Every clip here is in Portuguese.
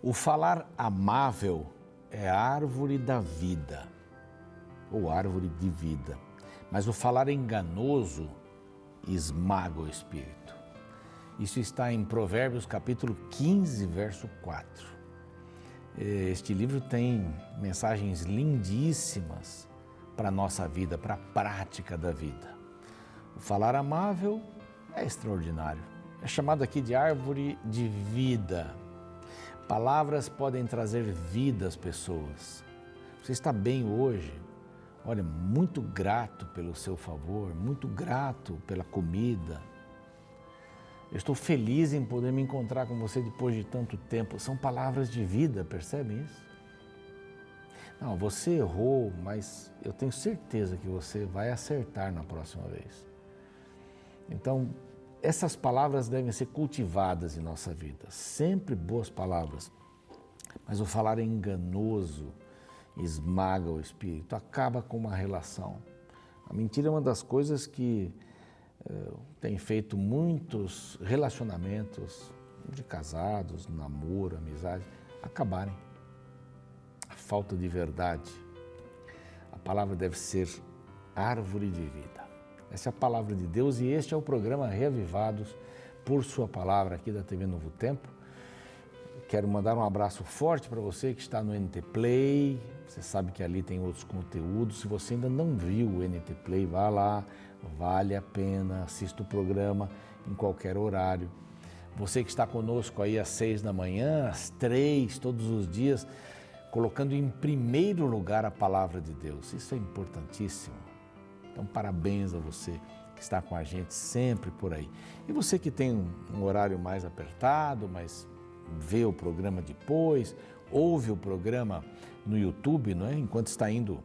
O falar amável é a árvore da vida, ou árvore de vida, mas o falar enganoso esmaga o espírito. Isso está em Provérbios capítulo 15, verso 4. Este livro tem mensagens lindíssimas para a nossa vida, para a prática da vida. O falar amável é extraordinário. É chamado aqui de árvore de vida. Palavras podem trazer vida às pessoas. Você está bem hoje? Olha, muito grato pelo seu favor, muito grato pela comida. Eu estou feliz em poder me encontrar com você depois de tanto tempo. São palavras de vida, percebe isso? Não, você errou, mas eu tenho certeza que você vai acertar na próxima vez. Então, essas palavras devem ser cultivadas em nossa vida. Sempre boas palavras. Mas o falar enganoso esmaga o espírito, acaba com uma relação. A mentira é uma das coisas que tem feito muitos relacionamentos de casados, namoro, amizade, acabarem. A falta de verdade. A palavra deve ser árvore de vida. Essa é a palavra de Deus e este é o programa Reavivados por Sua Palavra aqui da TV Novo Tempo. Quero mandar um abraço forte para você que está no NT Play. Você sabe que ali tem outros conteúdos. Se você ainda não viu o NT Play, vá lá, vale a pena, assista o programa em qualquer horário. Você que está conosco aí às 6 da manhã, às 3, todos os dias, colocando em primeiro lugar a palavra de Deus. Isso é importantíssimo. Então, parabéns a você que está com a gente sempre por aí. E você que tem um horário mais apertado, mas vê o programa depois, ouve o programa no YouTube, não é? Enquanto está indo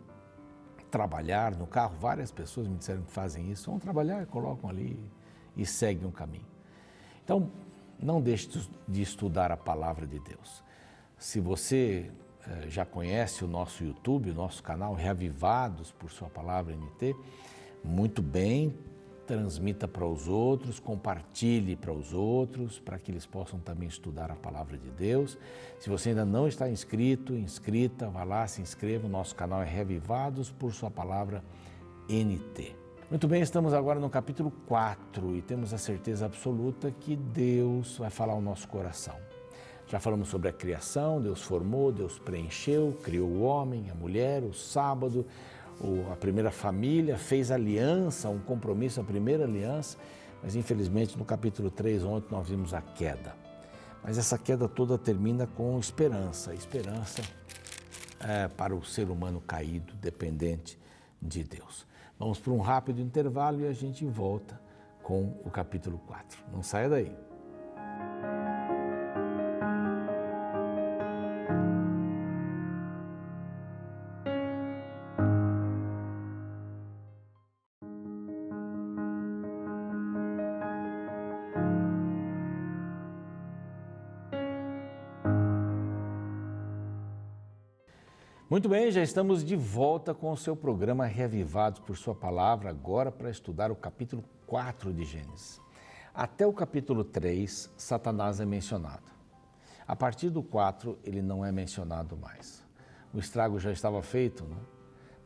trabalhar no carro, várias pessoas me disseram que fazem isso. Vão trabalhar, colocam ali e seguem um caminho. Então, não deixe de estudar a palavra de Deus. Se você já conhece o nosso YouTube, o nosso canal Reavivados por Sua Palavra NT, muito bem, transmita para os outros, compartilhe para os outros, para que eles possam também estudar a Palavra de Deus. Se você ainda não está inscrita, vá lá, se inscreva, o nosso canal é Reavivados por Sua Palavra NT. Muito bem, estamos agora no capítulo 4 e temos a certeza absoluta que Deus vai falar ao nosso coração. Já falamos sobre a criação, Deus formou, Deus preencheu, criou o homem, a mulher, o sábado, a primeira família, fez aliança, um compromisso, a primeira aliança, mas infelizmente no capítulo 3, ontem nós vimos a queda. Mas essa queda toda termina com esperança, esperança para o ser humano caído, dependente de Deus. Vamos para um rápido intervalo e a gente volta com o capítulo 4. Não saia daí. Muito bem, já estamos de volta com o seu programa Reavivados por Sua Palavra, agora para estudar o capítulo 4 de Gênesis. Até o capítulo 3, Satanás é mencionado. A partir do 4, ele não é mencionado mais. O estrago já estava feito, né?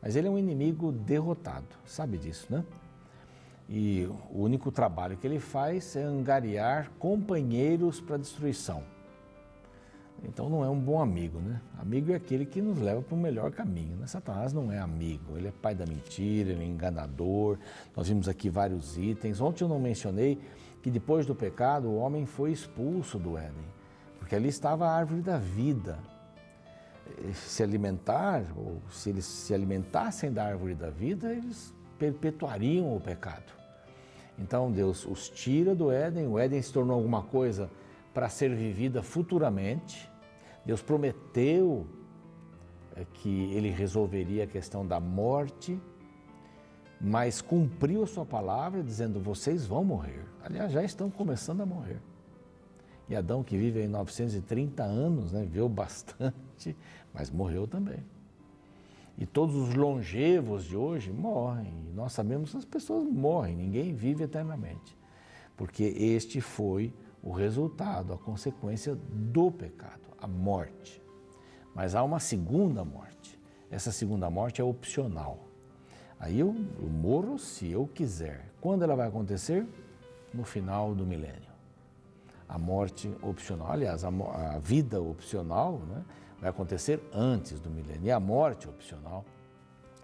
Mas ele é um inimigo derrotado, sabe disso, né? E o único trabalho que ele faz é angariar companheiros para a destruição. Então não é um bom amigo, né? Amigo é aquele que nos leva para o melhor caminho, né? Satanás não é amigo, ele é pai da mentira, ele é enganador. Nós vimos aqui vários itens. Ontem eu não mencionei que depois do pecado o homem foi expulso do Éden, porque ali estava a árvore da vida. Se alimentar, ou se eles se alimentassem da árvore da vida, eles perpetuariam o pecado. Então Deus os tira do Éden, o Éden se tornou alguma coisa para ser vivida futuramente. Deus prometeu que ele resolveria a questão da morte, mas cumpriu a sua palavra dizendo, vocês vão morrer. Aliás, já estão começando a morrer. E Adão, que vive aí 930 anos, né, viveu bastante, mas morreu também. E todos os longevos de hoje morrem. E nós sabemos que as pessoas morrem, ninguém vive eternamente. Porque este foi o resultado, a consequência do pecado, a morte. Mas há uma segunda morte. Essa segunda morte é opcional. Aí eu morro se eu quiser. Quando ela vai acontecer? No final do milênio. A morte opcional, aliás, a vida opcional, né, vai acontecer antes do milênio. E a morte opcional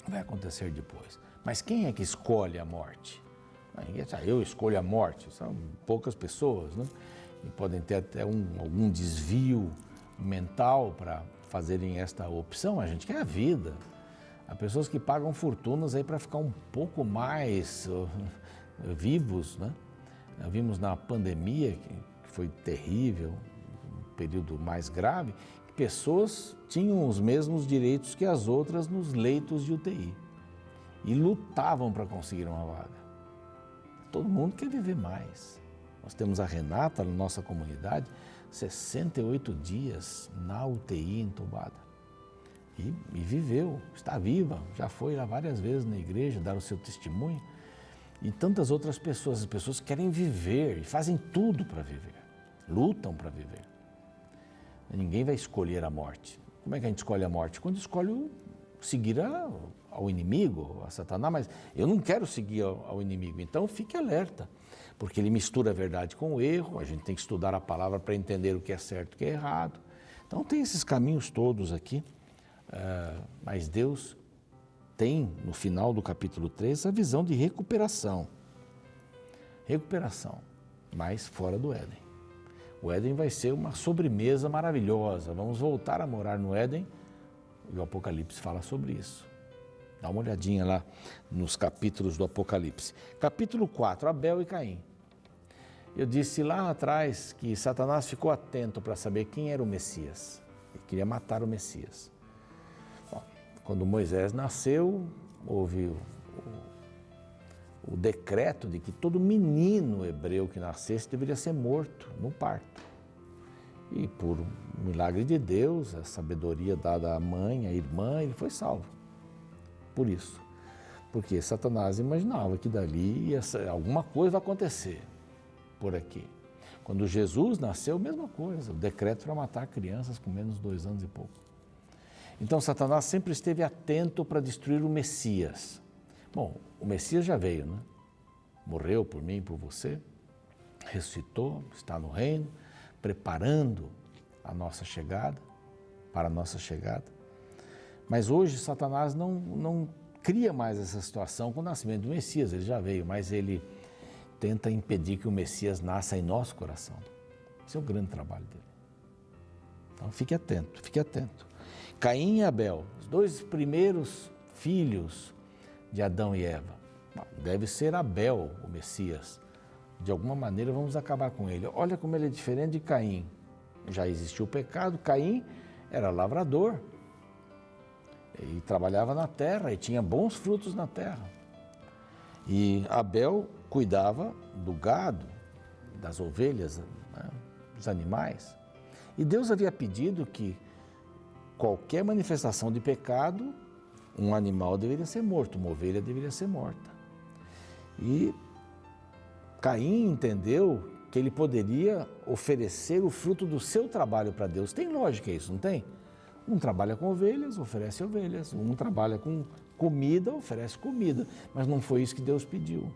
vai acontecer depois. Mas quem é que escolhe a morte? Eu escolho a morte. São poucas pessoas, né? E podem ter até algum desvio mental para fazerem esta opção. A gente quer a vida. Há pessoas que pagam fortunas aí para ficar um pouco mais vivos, né? Vimos na pandemia, que foi terrível, um período mais grave, que pessoas tinham os mesmos direitos que as outras nos leitos de UTI e lutavam para conseguir uma vaga. Todo mundo quer viver mais. Nós temos a Renata, na nossa comunidade, 68 dias na UTI entubada. E viveu, está viva, já foi lá várias vezes na igreja dar o seu testemunho. E tantas outras pessoas, as pessoas querem viver e fazem tudo para viver, lutam para viver. Ninguém vai escolher a morte. Como é que a gente escolhe a morte? Quando escolhe seguir ao inimigo, a Satanás, mas eu não quero seguir ao inimigo, então fique alerta, porque ele mistura a verdade com o erro, a gente tem que estudar a palavra para entender o que é certo e o que é errado. Então tem esses caminhos todos aqui, mas Deus tem, no final do capítulo 3, a visão de recuperação. Recuperação, mas fora do Éden. O Éden vai ser uma sobremesa maravilhosa. Vamos voltar a morar no Éden. E o Apocalipse fala sobre isso. Dá uma olhadinha lá nos capítulos do Apocalipse. Capítulo 4, Abel e Caim. Eu disse lá atrás que Satanás ficou atento para saber quem era o Messias. Ele queria matar o Messias. Quando Moisés nasceu, houve o decreto de que todo menino hebreu que nascesse deveria ser morto no parto. E por milagre de Deus, a sabedoria dada à mãe, à irmã, ele foi salvo. Por isso. Porque Satanás imaginava que dali alguma coisa vai acontecer por aqui. Quando Jesus nasceu, mesma coisa, o decreto para matar crianças com menos de 2 anos e pouco. Então, Satanás sempre esteve atento para destruir o Messias. Bom, o Messias já veio, né? Morreu por mim e por você, ressuscitou, está no reino, preparando a nossa chegada, para a nossa chegada. Mas hoje, Satanás não cria mais essa situação com o nascimento do Messias, ele já veio, mas ele tenta impedir que o Messias nasça em nosso coração. Esse é o grande trabalho dele. Então, fique atento, fique atento. Caim e Abel, os 2 primeiros filhos de Adão e Eva. Deve ser Abel, o Messias. De alguma maneira vamos acabar com ele. Olha como ele é diferente de Caim. Já existiu o pecado, Caim era lavrador. E trabalhava na terra e tinha bons frutos na terra. E Abel cuidava do gado, das ovelhas, né, dos animais. E Deus havia pedido que qualquer manifestação de pecado, um animal deveria ser morto, uma ovelha deveria ser morta. E Caim entendeu que ele poderia oferecer o fruto do seu trabalho para Deus. Tem lógica isso, não tem? Um trabalha com ovelhas, oferece ovelhas. Um trabalha com comida, oferece comida. Mas não foi isso que Deus pediu.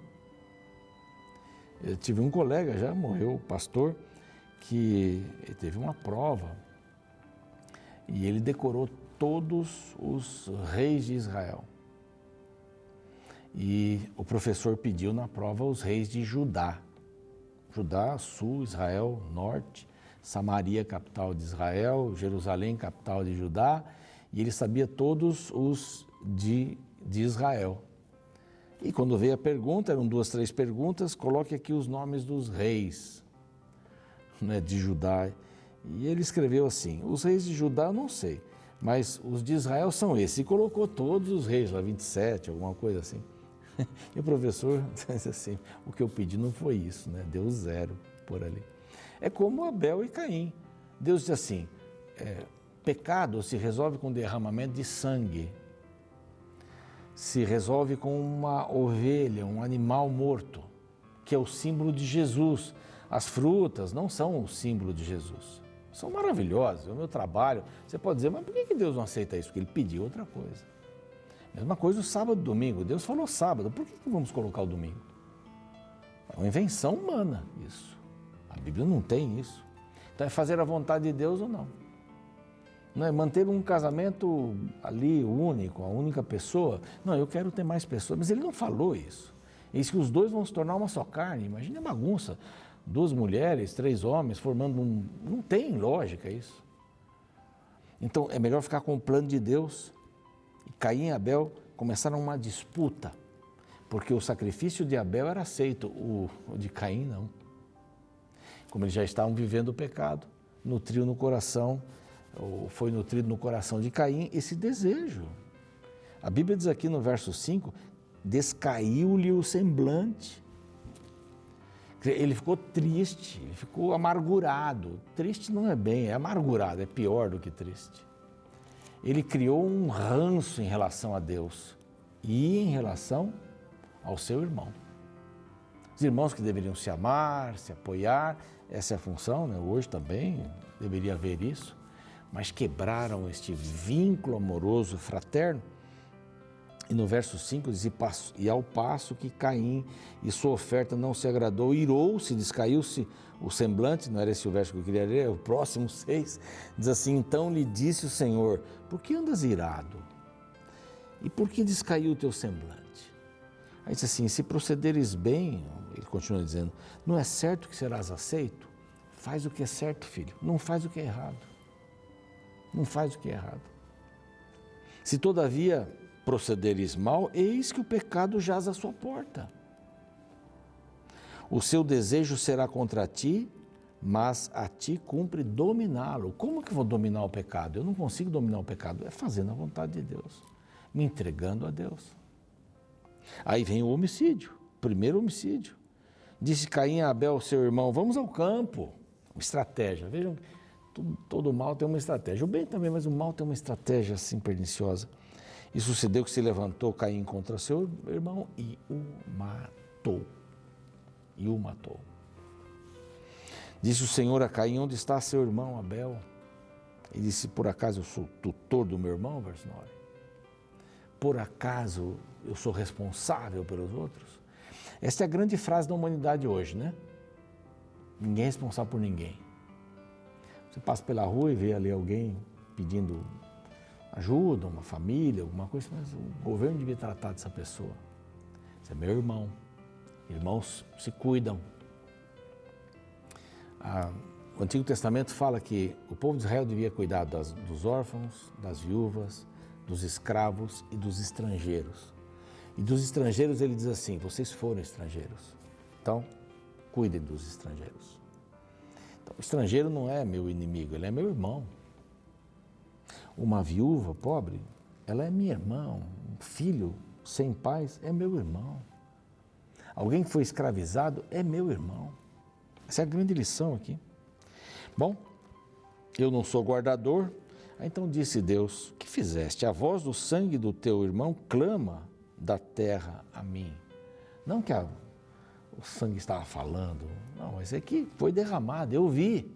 Eu tive um colega, já morreu, pastor, que teve uma prova. E ele decorou todos os reis de Israel. E o professor pediu na prova os reis de Judá. Judá, sul, Israel, norte, Samaria, capital de Israel, Jerusalém, capital de Judá. E ele sabia todos os de Israel. E quando veio a pergunta, eram 2, 3 perguntas, coloque aqui os nomes dos reis, né, de Judá. E ele escreveu assim, os reis de Judá eu não sei, mas os de Israel são esses. E colocou todos os reis, lá 27, alguma coisa assim. E o professor disse assim, o que eu pedi não foi isso, né? Deu 0 por ali. É como Abel e Caim. Deus diz assim, pecado se resolve com derramamento de sangue, se resolve com uma ovelha, um animal morto, que é o símbolo de Jesus. As frutas não são o símbolo de Jesus. São maravilhosas, é o meu trabalho. Você pode dizer, mas por que Deus não aceita isso? Porque Ele pediu outra coisa. Mesma coisa o sábado e domingo. Deus falou sábado, por que vamos colocar o domingo? É uma invenção humana isso. A Bíblia não tem isso. Então é fazer a vontade de Deus ou não. Não é manter um casamento ali único, a única pessoa. Não, eu quero ter mais pessoas. Mas Ele não falou isso. Ele disse que os dois vão se tornar uma só carne. Imagina a bagunça. 2 mulheres, 3 homens formando um... Não tem lógica isso. Então é melhor ficar com o plano de Deus. E Caim e Abel começaram uma disputa, porque o sacrifício de Abel era aceito, o de Caim não. Como eles já estavam vivendo o pecado, nutriu no coração, ou foi nutrido no coração de Caim esse desejo. A Bíblia diz aqui no verso 5, descaiu-lhe o semblante. Ele ficou triste, ele ficou amargurado. Triste não é bem, é amargurado, é pior do que triste. Ele criou um ranço em relação a Deus e em relação ao seu irmão. Os irmãos que deveriam se amar, se apoiar, essa é a função, né? Hoje também deveria haver isso, mas quebraram este vínculo amoroso, fraterno. E no verso 5 diz, e ao passo que Caim e sua oferta não se agradou, irou-se, descaiu-se o semblante, não era esse o verso que eu queria ler, o próximo 6, diz assim, então lhe disse o Senhor, por que andas irado? E por que descaiu o teu semblante? Aí diz assim, se procederes bem, ele continua dizendo, não é certo que serás aceito? Faz o que é certo, filho, não faz o que é errado. Não faz o que é errado. Se todavia procederes mal, eis que o pecado jaz à sua porta. O seu desejo será contra ti, mas a ti cumpre dominá-lo. Como que eu vou dominar o pecado? Eu não consigo dominar o pecado. É fazendo a vontade de Deus, me entregando a Deus. Aí vem o homicídio, primeiro homicídio. Disse Caim a Abel, seu irmão, vamos ao campo. Uma estratégia, vejam, todo mal tem uma estratégia. O bem também, mas o mal tem uma estratégia assim perniciosa. E sucedeu que se levantou Caim contra seu irmão e o matou. E o matou. Disse o Senhor a Caim, onde está seu irmão Abel? Ele disse, por acaso eu sou tutor do meu irmão? Verso 9. Por acaso eu sou responsável pelos outros? Esta é a grande frase da humanidade hoje, né? Ninguém é responsável por ninguém. Você passa pela rua e vê ali alguém pedindo ajuda, uma família, alguma coisa, mas o governo devia tratar dessa pessoa. Esse é meu irmão. Irmãos se cuidam. O Antigo Testamento fala que o povo de Israel devia cuidar dos órfãos, das viúvas, dos escravos e dos estrangeiros. E dos estrangeiros ele diz assim, vocês foram estrangeiros, então cuidem dos estrangeiros. Então, o estrangeiro não é meu inimigo, ele é meu irmão. Uma viúva pobre, ela é minha irmã. Um filho sem pais é meu irmão. Alguém que foi escravizado é meu irmão. Essa é a grande lição aqui. Bom, eu não sou guardador. Aí então disse Deus, o que fizeste? A voz do sangue do teu irmão clama da terra a mim. Não que o sangue estava falando, não, mas é que foi derramado, eu vi.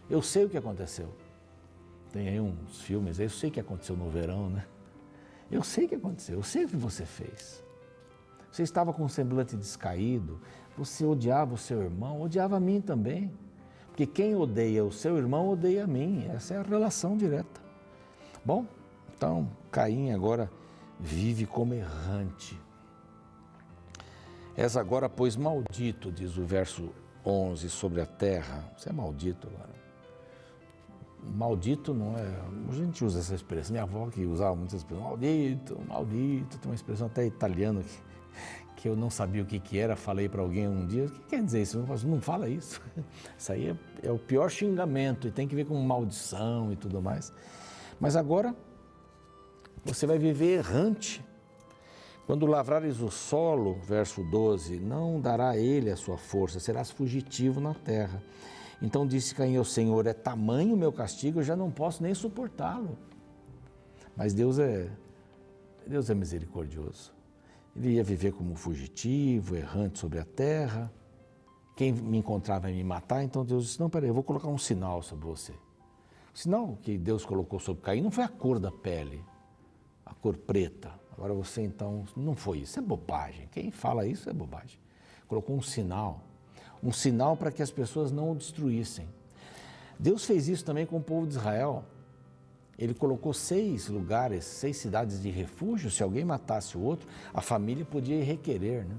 Eu sei o que aconteceu. Tem aí uns filmes, eu sei o que aconteceu no verão, né? Eu sei o que aconteceu, eu sei o que você fez. Você estava com um semblante descaído, você odiava o seu irmão, odiava a mim também. Porque quem odeia o seu irmão, odeia a mim. Essa é a relação direta. Bom, então Caim agora vive como errante. És agora, pois, maldito, diz o verso 11, sobre a terra. Você é maldito agora. Maldito não é... A gente usa essa expressão. Minha avó que usava muitas expressões. Maldito, maldito. Tem uma expressão até italiana que eu não sabia o que era. Falei para alguém um dia. O que quer dizer isso? Não fala isso. Isso aí é o pior xingamento. E tem que ver com maldição e tudo mais. Mas agora você vai viver errante. Quando lavrares o solo, verso 12, não dará ele a sua força. Serás fugitivo na terra. Então disse Caim ao Senhor, é tamanho o meu castigo, eu já não posso nem suportá-lo. Mas Deus é misericordioso. Ele ia viver como fugitivo, errante sobre a terra. quem me encontrar vai me matar. Então Deus disse, não, peraí, eu vou colocar um sinal sobre você. O sinal que Deus colocou sobre Caim não foi a cor da pele, a cor preta. Agora você então, não foi isso, é bobagem. Quem fala isso é bobagem. Colocou um sinal para que as pessoas não o destruíssem. Deus fez isso também com o povo de Israel. Ele colocou 6 lugares, 6 cidades de refúgio. Se alguém matasse o outro, a família podia ir requerer, né?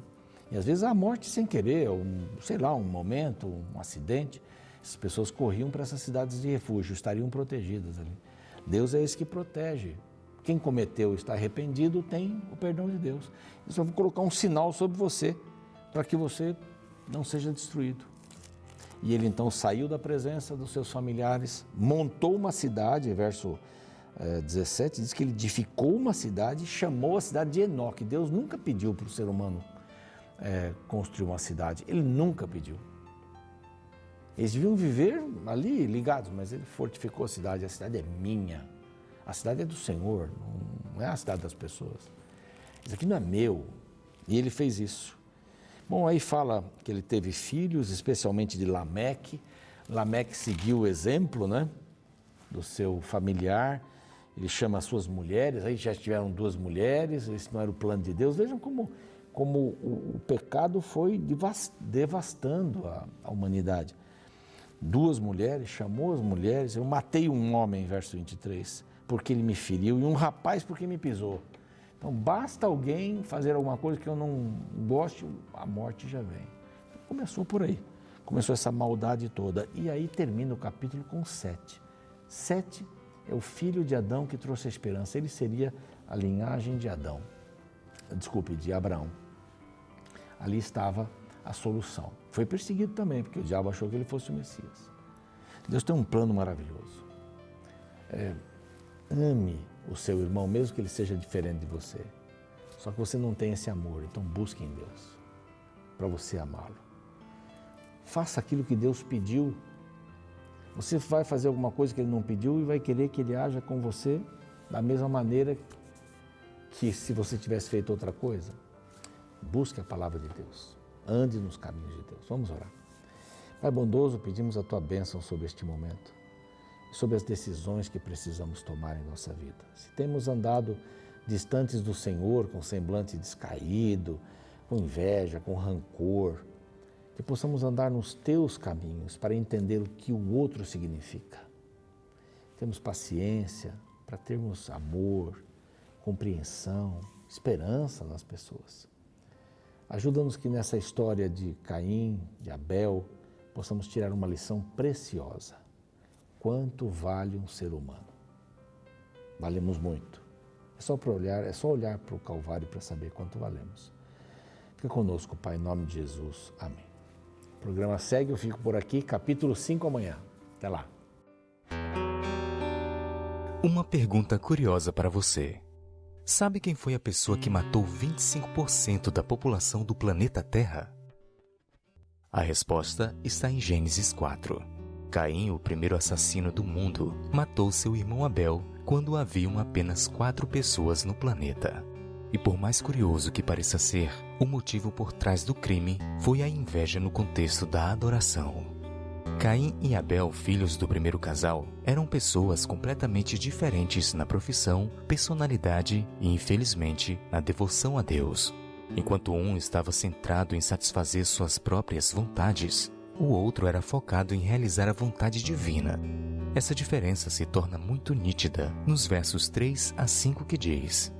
E às vezes a morte sem querer, um momento, um acidente, as pessoas corriam para essas cidades de refúgio, estariam protegidas ali. Deus é esse que protege. Quem cometeu e está arrependido tem o perdão de Deus. Eu só vou colocar um sinal sobre você, para que você não seja destruído. E ele então saiu da presença dos seus familiares, montou uma cidade, verso 17, diz que ele edificou uma cidade e chamou a cidade de Enoque. Deus nunca pediu para o ser humano construir uma cidade, ele nunca pediu. Eles deviam viver ali ligados, mas ele fortificou a cidade é minha, a cidade é do Senhor, não é a cidade das pessoas. Isso aqui não é meu, e ele fez isso. Bom, aí fala que ele teve filhos, especialmente de Lameque. Lameque seguiu o exemplo, né, do seu familiar. Ele chama as suas mulheres, aí já tiveram 2 mulheres, esse não era o plano de Deus. Vejam como o pecado foi devastando a humanidade. 2 mulheres, chamou as mulheres, eu matei um homem, verso 23, porque ele me feriu, e um rapaz porque me pisou. Então, basta alguém fazer alguma coisa que eu não goste, a morte já vem. Começou por aí, começou essa maldade toda. E aí termina o capítulo com 7. 7 é o filho de Adão que trouxe a esperança. Ele seria a linhagem de de Abraão. Ali estava a solução. Foi perseguido também, porque o diabo achou que ele fosse o Messias. Deus tem um plano maravilhoso. Ame o seu irmão, mesmo que ele seja diferente de você. Só que você não tem esse amor, então busque em Deus para você amá-lo. Faça aquilo que Deus pediu. Você vai fazer alguma coisa que ele não pediu e vai querer que ele haja com você da mesma maneira que se você tivesse feito outra coisa. Busque a palavra de Deus. Ande nos caminhos de Deus. Vamos orar. Pai bondoso, pedimos a tua bênção sobre este momento, sobre as decisões que precisamos tomar em nossa vida. Se temos andado distantes do Senhor, com semblante descaído, com inveja, com rancor, que possamos andar nos teus caminhos para entender o que o outro significa. Temos paciência para termos amor, compreensão, esperança nas pessoas. Ajuda-nos que nessa história de Caim, de Abel, possamos tirar uma lição preciosa. Quanto vale um ser humano? Valemos muito. É só olhar para o Calvário para saber quanto valemos. Fica conosco, Pai, em nome de Jesus. Amém. O programa segue, eu fico por aqui, capítulo 5 amanhã. Até lá. Uma pergunta curiosa para você. Sabe quem foi a pessoa que matou 25% da população do planeta Terra? A resposta está em Gênesis 4. Caim, o primeiro assassino do mundo, matou seu irmão Abel quando haviam apenas 4 pessoas no planeta. E por mais curioso que pareça ser, o motivo por trás do crime foi a inveja no contexto da adoração. Caim e Abel, filhos do primeiro casal, eram pessoas completamente diferentes na profissão, personalidade e, infelizmente, na devoção a Deus. Enquanto um estava centrado em satisfazer suas próprias vontades, o outro era focado em realizar a vontade divina. Essa diferença se torna muito nítida nos versos 3 a 5 que diz: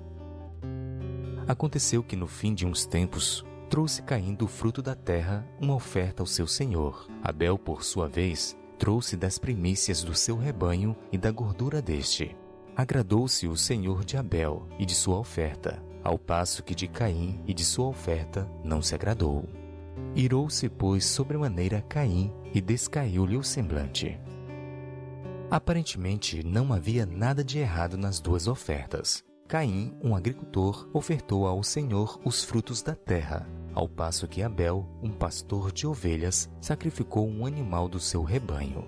Aconteceu que no fim de uns tempos, trouxe Caim do fruto da terra uma oferta ao seu senhor. Abel, por sua vez, trouxe das primícias do seu rebanho e da gordura deste. Agradou-se o Senhor de Abel e de sua oferta, ao passo que de Caim e de sua oferta não se agradou. Irou-se, pois, sobremaneira Caim e descaiu-lhe o semblante. Aparentemente, não havia nada de errado nas 2 ofertas. Caim, um agricultor, ofertou ao Senhor os frutos da terra, ao passo que Abel, um pastor de ovelhas, sacrificou um animal do seu rebanho.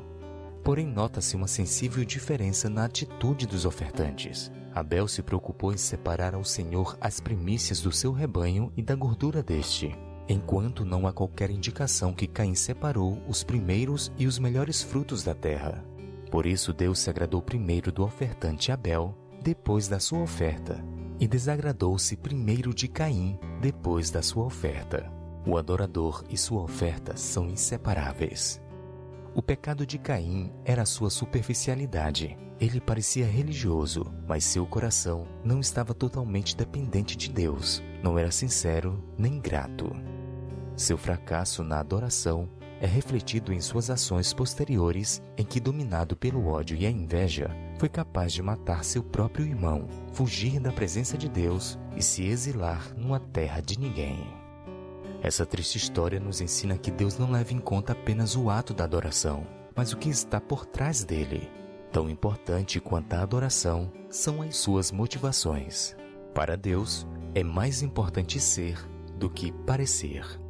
Porém, nota-se uma sensível diferença na atitude dos ofertantes. Abel se preocupou em separar ao Senhor as primícias do seu rebanho e da gordura deste. enquanto não há qualquer indicação que Caim separou os primeiros e os melhores frutos da terra. Por isso Deus se agradou primeiro do ofertante Abel, depois da sua oferta, e desagradou-se primeiro de Caim, depois da sua oferta. O adorador e sua oferta são inseparáveis. O pecado de Caim era a sua superficialidade. Ele parecia religioso, mas seu coração não estava totalmente dependente de Deus. Não era sincero nem grato. Seu fracasso na adoração é refletido em suas ações posteriores, em que, dominado pelo ódio e a inveja, foi capaz de matar seu próprio irmão, fugir da presença de Deus e se exilar numa terra de ninguém. Essa triste história nos ensina que Deus não leva em conta apenas o ato da adoração, mas o que está por trás dele. Tão importante quanto a adoração são as suas motivações. Para Deus, é mais importante ser do que parecer.